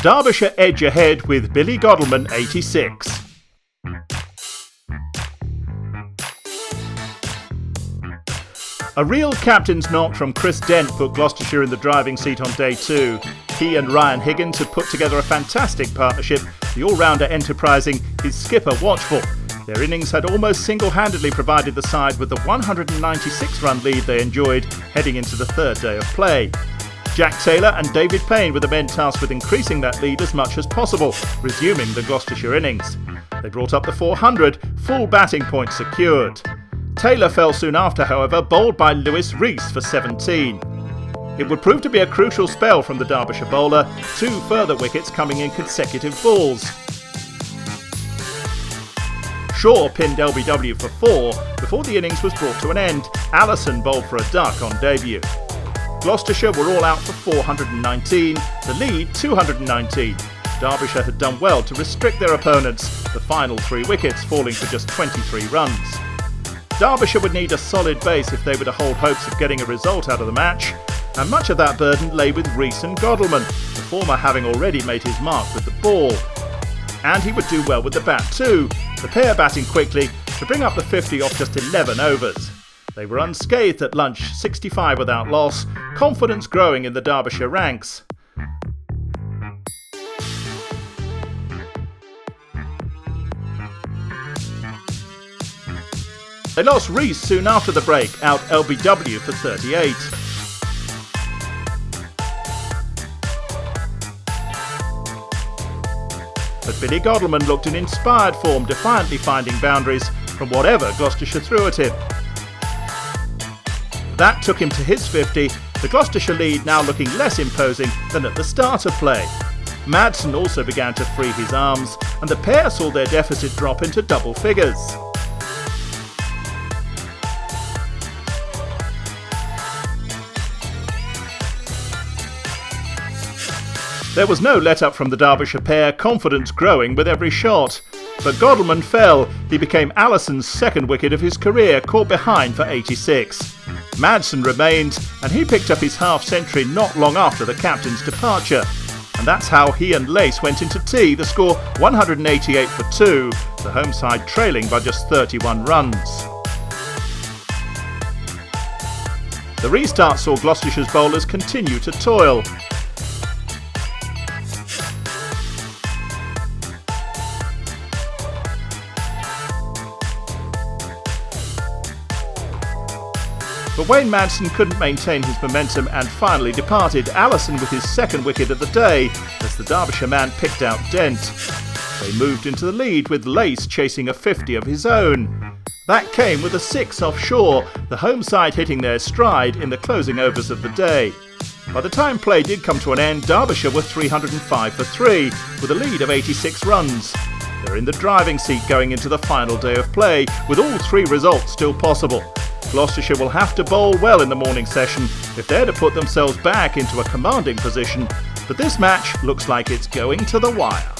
Derbyshire edge ahead with Billy Godalming 86. A real captain's knock from Chris Dent put Gloucestershire in the driving seat on day 2. He and Ryan Higgins had put together a fantastic partnership, the all-rounder enterprising, his skipper watchful. Their innings had almost single-handedly provided the side with the 196-run lead they enjoyed heading into the third day of play. Jack Taylor and David Payne were the men tasked with increasing that lead as much as possible, resuming the Gloucestershire innings. They brought up the 400, full batting points secured. Taylor fell soon after, however, bowled by Lewis Rees for 17. It would prove to be a crucial spell from the Derbyshire bowler, 2 further wickets coming in consecutive balls. Shaw pinned LBW for 4 before the innings was brought to an end. Allison bowled for a duck on debut. Gloucestershire were all out for 419, the lead 219. Derbyshire had done well to restrict their opponents, the final 3 wickets falling for just 23 runs. Derbyshire would need a solid base if they were to hold hopes of getting a result out of the match, and much of that burden lay with Rees and Godalming, the former having already made his mark with the ball. And he would do well with the bat too, the pair batting quickly to bring up the 50 off just 11 overs. They were unscathed at lunch, 65 without loss, confidence growing in the Derbyshire ranks. They lost Rees soon after the break, out LBW for 38. But Billy Godalming looked in inspired form, defiantly finding boundaries from whatever Gloucestershire threw at him. That took him to his 50, the Gloucestershire lead now looking less imposing than at the start of play. Madsen also began to free his arms, and the pair saw their deficit drop into double figures. There was no let-up from the Derbyshire pair, confidence growing with every shot. But Godalming fell. He became Allison's second wicket of his career, caught behind for 86. Madsen remained, and he picked up his half-century not long after the captain's departure. And that's how he and Lace went into tea, the score 188 for 2, the home side trailing by just 31 runs. The restart saw Gloucestershire's bowlers continue to toil. But Wayne Madsen couldn't maintain his momentum and finally departed, Allison with his second wicket of the day, as the Derbyshire man picked out Dent. They moved into the lead with Lace chasing a 50 of his own. That came with a 6 off Shaw, the home side hitting their stride in the closing overs of the day. By the time play did come to an end, Derbyshire were 305 for 3, with a lead of 86 runs. They're in the driving seat going into the final day of play, with all 3 results still possible. Gloucestershire will have to bowl well in the morning session if they're to put themselves back into a commanding position, but this match looks like it's going to the wire.